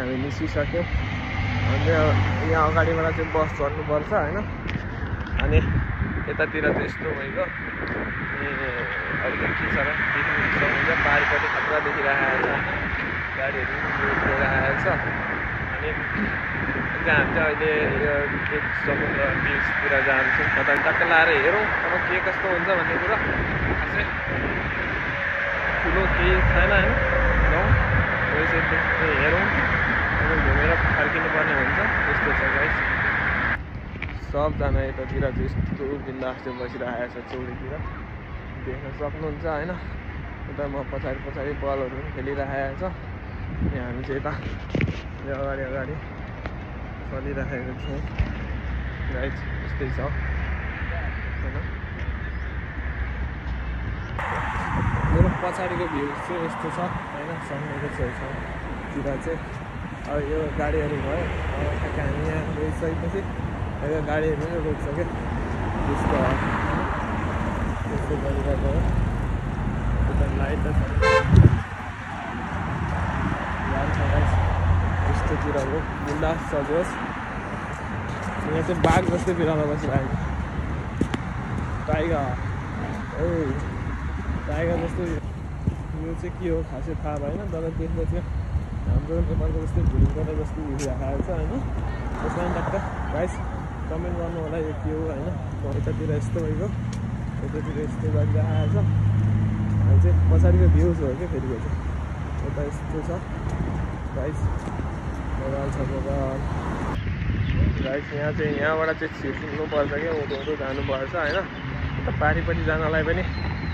हामी निस्किसक्यौँ। अनि यहाँ अगाडिबाट चाहिँ बस चढ्नुपर्छ होइन। अनि यतातिर चाहिँ यस्तो भइगयो। अरू त के छ र देख्नु सक्नुहुन्छ, पारिपट्टि खतरा देखिरहेको छ होइन, गाडीहरू गइरहेको छ। अनि हामी चाहिँ अहिले यो समुद्र बिचतिर जान्छौँ। कता टक्क लाएर हेरौँ अब के कस्तो हुन्छ भन्ने कुरा। खासै ठुलो केही छैन होइन, हेरौँ घुमेर फर्किनु पर्ने हुन्छ। त्यस्तो छ गाइस। सबजना यतातिर चाहिँ यस्तो बिन्दास चाहिँ बसिरहेको छ चौडीतिर, देख्न सक्नुहुन्छ होइन। उता म पछाडि बलहरू पनि खेलिरहेको छ। यहाँ हामी चाहिँ यता अगाडि चलिरहेको छौँ गाइस। यस्तै छ होइन। मेरो पछाडिको भ्यू चाहिँ यस्तो छ होइन, समुद्रको छेउछाउतिर चाहिँ। अब यो गाडीहरू भयो, ठ्याक्क हामी यहाँ गइसकेपछि यो गाडीहरू पनि रोक्छ क्या, त्यसको त्यस्तो गरिरहेको हो। उता लाइट त छ गाइस। यस्तोतिर हो बिन्दास छ जोस्। यहाँ चाहिँ बाघ जस्तै बिरालो बसिरहेको, टाइगर जस्तो। यो चाहिँ के हो खासै थाहा भएन, तर देख्दा चाहिँ हाम्रो नेपालको जस्तै भुइँबाट जस्तो देखिरहेको छ होइन। त्यसमा टक्क गाइस कमेन्ट गर्नु होला यो के हो होइन। यतातिर यस्तो भइगयो, यतातिर यस्तो गरिरहेको छ। हामी चाहिँ पछाडिको भ्यूज हो क्या फेरि चाहिँ यता यस्तो छ गाइस। बगाल छ बगाल गाइस। यहाँ चाहिँ यहाँबाट चाहिँ छिर्नुपर्छ क्या, उँधो जानुपर्छ होइन। यता पारिपट्टि जानलाई पनि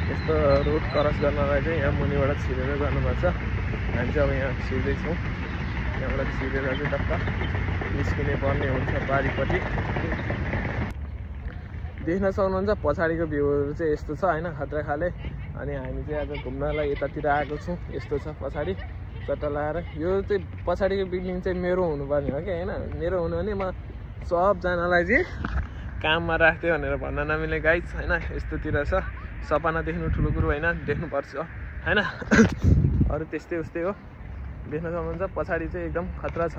यस्तो रोड क्रस गर्नलाई चाहिँ यहाँ मुनिबाट छिरेर जानुपर्छ। हामी चाहिँ अब यहाँ छिर्दैछौँ। यहाँबाट छिरेर चाहिँ टक्क निस्किने पर्ने हुन्छ पारिपट्टि। देख्न सक्नुहुन्छ पछाडिको भ्यूहरू चाहिँ यस्तो छ होइन, खतरा खाले। अनि हामी चाहिँ आज घुम्नलाई यतातिर आएको छौँ। यस्तो छ पछाडि चट्टा लगाएर। यो चाहिँ पछाडिको बिल्डिङ चाहिँ मेरो हुनुपर्ने हो क्या होइन। मेरो हुनु भने म सबजनालाई चाहिँ काममा राख्थेँ भनेर भन्न नमिले गाइस होइन। यस्तोतिर छ। सपना देख्नु ठुलो कुरो होइन, देख्नुपर्छ होइन। अरू त्यस्तै उस्तै हो। देख्न सक्नुहुन्छ पछाडि चाहिँ एकदम खतरा छ।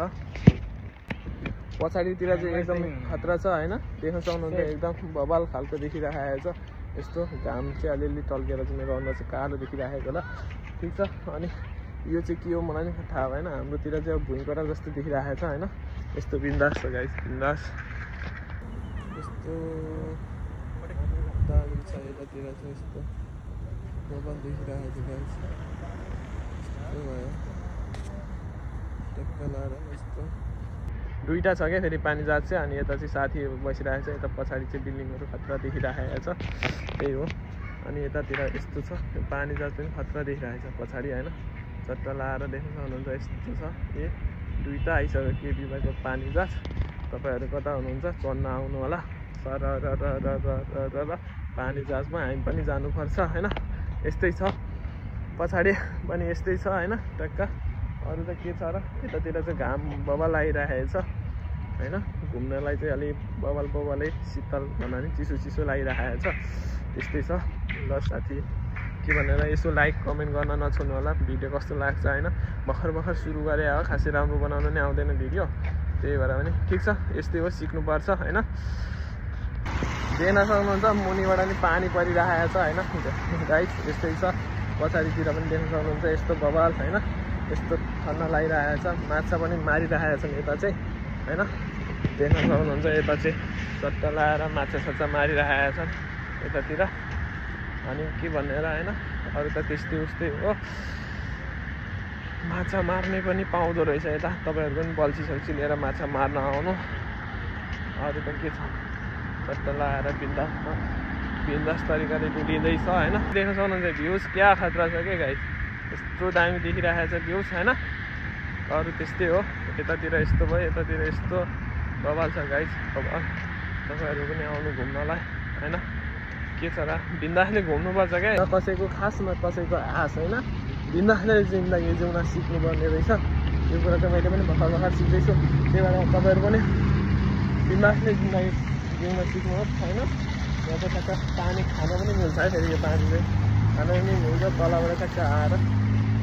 पछाडितिर चाहिँ एकदम खतरा छ होइन। देख्न सक्नुहुन्छ एकदम बबाल खालको देखिरहेको छ। यस्तो घाम चाहिँ अलिअलि टल्केर चाहिँ मेरो अनुहार चाहिँ कालो देखिरहेको होला। ठिक छ। अनि यो चाहिँ के हो मलाई नि थाहा भएन। हाम्रोतिर चाहिँ अब भुइँकोटा जस्तो देखिरहेको छ होइन। यस्तो बिन्दास छ गाइस, बिन्दास। यस्तो दामी छ। यतातिर चाहिँ यस्तो बबाल देखिरहेको छ गाइस। यस्तो भयो टक्क लाएर यस्तो दुईवटा छ क्या फेरि पानी जहाज चाहिँ। अनि यता चाहिँ साथी बसिरहेको छ। यता पछाडि चाहिँ बिल्डिङहरू खतरा देखिरहेको छ। त्यही हो। अनि यतातिर यस्तो छ, यो पानी जहाज पनि खतरा देखिरहेको छ पछाडि होइन। चट्टा लाएर देख्न सक्नुहुन्छ यस्तो छ। ए दुईवटा आइसक्यो केबीको पानी जहाज। तपाईँहरू कता हुनुहुन्छ चढ्न आउनु होला। सर पानी जहाजमा हामी पनि जानुपर्छ होइन। यस्तै छ पछाडि पनि यस्तै छ होइन टक्क। अरू त के छ र। यतातिर चाहिँ घाम बबाल लागिरहेको छ होइन। घुम्नलाई चाहिँ अलिक बबालै शीतल भन्दा पनि चिसो लागिरहेको छ। त्यस्तै छ। ल साथी के भनेर यसो लाइक कमेन्ट गर्न नछोड्नु होला। भिडियो कस्तो लाग्छ होइन। भर्खर सुरु गरे हो, खासै राम्रो बनाउनु नै आउँदैन भिडियो। त्यही भएर पनि ठिक छ, यस्तै हो, सिक्नुपर्छ होइन। देख्न सक्नुहुन्छ मुनिबाट नि पानी परिरहेको छ होइन गाइस। यस्तै छ। पछाडितिर पनि देख्न सक्नुहुन्छ यस्तो बबाल होइन। यस्तो ठन्डा लागिरहेको छ। माछा पनि मारिरहेको छन् यता चाहिँ होइन। देख्न सक्नुहुन्छ यता चाहिँ चट्टा लगाएर माछा मारिरहेका छन् यतातिर। अनि के भनेर होइन। अरू त त्यस्तै उस्तै हो। माछा मार्ने पनि पाउँदो रहेछ यता। तपाईँहरू पनि बल्छी लिएर माछा मार्न आउनु। अरू त के छ, चट्टा लगाएर बिन्दास तरिकाले डुलिँदैछ होइन। देख्न सक्नुहुन्छ भ्युज क्या खतरा छ क्या गाइस। यस्तो दामी देखिरहेको छ भ्युज होइन। अरू त्यस्तै हो। यतातिर यस्तो भयो, यतातिर यस्तो बबाल छ गाइस। अब तपाईँहरू पनि आउनु घुम्नलाई होइन। के छ र बिन्दासले घुम्नुपर्छ क्या। कसैको खासमा कसैको आश होइन। बिन्दासले जिन्दगी जिउन सिक्नुपर्ने रहेछ। यो कुरा चाहिँ मैले पनि भर्खर सिक्दैछु। त्यही भएर तपाईँहरू पनि बिन्दासले जिन्दगी जिउन सिक्नुहोस् होइन। यहाँ चाहिँ ठ्याक्क पानी खान पनि मिल्छ है। फेरि यो पानीले खान पनि मिल्छ। तलबाट ठ्याक्क आएर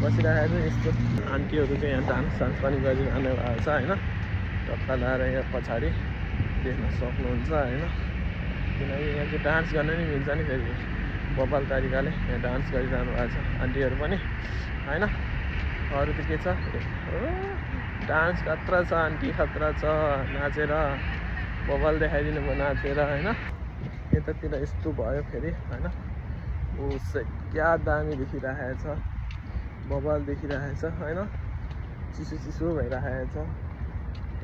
बसिरहेको छ। यस्तो आन्टीहरू चाहिँ यहाँ डान्स पनि गरिरहनु भएको छ होइन। टक्का लाएर यहाँ पछाडि देख्न सक्नुहुन्छ होइन। किनकि यहाँ चाहिँ डान्स गर्न नि मिल्छ नि। फेरि बबाल तरिकाले यहाँ डान्स गरिरहनु भएको छ आन्टीहरू पनि होइन। अरू त के छ, डान्स खतरा छ, आन्टी खतरा छ, नाचेर बबाल देखाइदिनु भयो नाचेर होइन। यतातिर यस्तो भयो फेरि होइन। उसै क्या दामी देखिरहेको छ, बबाल देखिरहेको छ होइन। चिसो चिसो भइरहेको छ।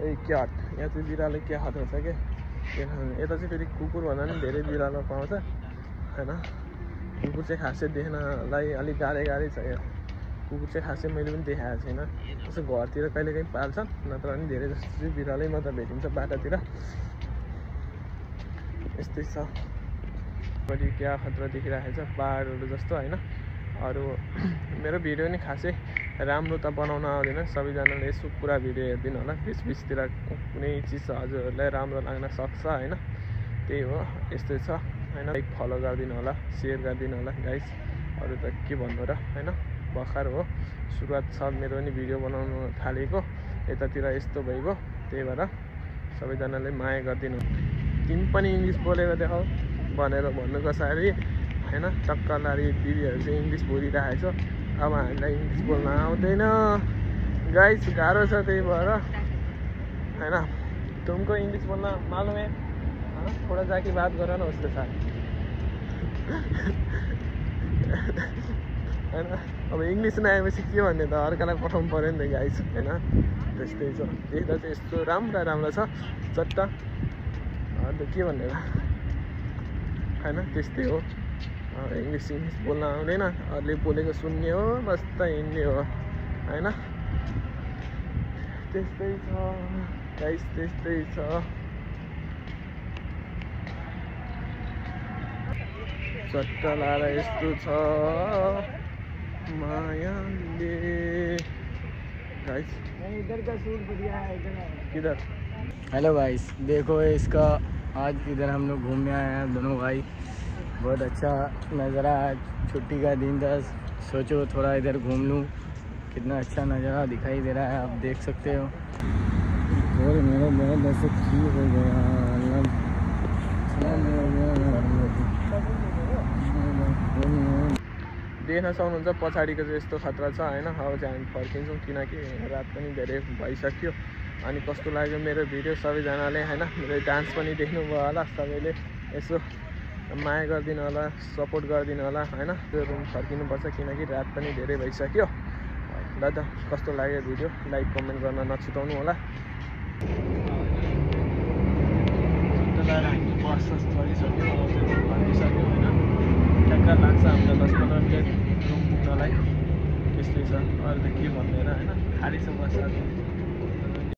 ए क्याट यहाँ चाहिँ बिरालो क्या खतरा छ क्या। यता चाहिँ फेरि कुकुरभन्दा पनि धेरै बिरालो पाउँछ होइन। कुकुर चाहिँ खासै देख्नलाई अलिक गाह्रै छ। यहाँ कुकुर चाहिँ खासै मैले पनि देखाएको छैन। त्यसो घरतिर कहिलेकाहीँ पाल्छन्, नत्र पनि धेरै जस्तो चाहिँ बिरालै मात्र भेटिन्छ बाटातिर। यस्तै छ। बढी क्या खतरा देखिरहेको छ पहाडहरू जस्तो होइन। अरू मेरो भिडियो नि खासै राम्रो त बनाउन आउँदैन। सबैजनाले यसो पुरा भिडियो हेरिदिनु होला। बिचबिचतिर कुनै चिज हजुरहरूलाई राम्रो लाग्न सक्छ होइन। त्यही हो, यस्तै छ होइन। लाइक फलो गरिदिनु होला, सेयर गरिदिनु होला गाइस। अरू त के भन्नु र होइन। भर्खर हो, सुरुवात छ मेरो पनि भिडियो बनाउनु थालेको। यतातिर यस्तो भइगयो। त्यही भएर सबैजनाले माया गरिदिनु। तिमी पनि इङ्ग्लिस बोलेर देखाऊ भनेर भन्नु कसरी होइन। टक्कलारी दिदीहरू चाहिँ इङ्ग्लिस बोलिरहेको छ। अब हामीलाई इङ्ग्लिस बोल्न आउँदैन गाइस, गाह्रो छ। त्यही भएर होइन। तुमको इङ्ग्लिस बोल्न मालुम है होइन। थोडा जाके बात गर न उसको साथ होइन। अब इङ्ग्लिस नआएपछि के भन्ने त, अर्कालाई पठाउनु पऱ्यो नि त गाइस होइन। त्यस्तै छ। देख्दा चाहिँ यस्तो राम्रो छ चट्ट। अन्त के भन्ने र होइन। त्यस्तै हो। इङ्ग्लिस बोल्न आउँदैन, अरूले बोलेको सुन्ने हो, बस्दा हिँड्ने हो होइन। त्यस्तै छ गाइस, त्यस्तै छ। चट्ट लाएर यस्तो छ मायाले गाइस। इधर का शूट बढ़िया है किधर। हेलो गाइस, देखो इसका आज इधर हम लोग घूमने आए हैं दोनों भाई। बहुत अच्छा नज़ारा, छुट्टी का दिन था, सोचो थोड़ा इधर घूम लूँ। कितना अच्छा नज़ारा दिखाई दे रहा है, आप देख सकते हो। और मेरा बहुत ऐसे ठीक हो गया। देख्न सक्नुहुन्छ पछाडिको चाहिँ यस्तो खतरा छ होइन। अब चाहिँ हामी फर्किन्छौँ किनकि रात पनि धेरै भइसक्यो। अनि कस्तो लाग्यो मेरो भिडियो सबैजनाले होइन। मेरो डान्स पनि देख्नुभयो होला सबैले। यसो माया गरिदिनु होला, सपोर्ट गरिदिनु होला होइन। त्यो रुम फर्किनुपर्छ किनकि रात पनि धेरै भइसक्यो। ल त कस्तो लाग्यो भिडियो लाइक कमेन्ट गर्न नछुटाउनु होला। बस चढिसक्यो, फर्किसक्यो होइन। ठ्याक्क लाग्छ हामीलाई 10-15 मिनट रुम पुग्नलाई। त्यस्तै छ। अरू त के भन्दैन होइन। खाली छ बस।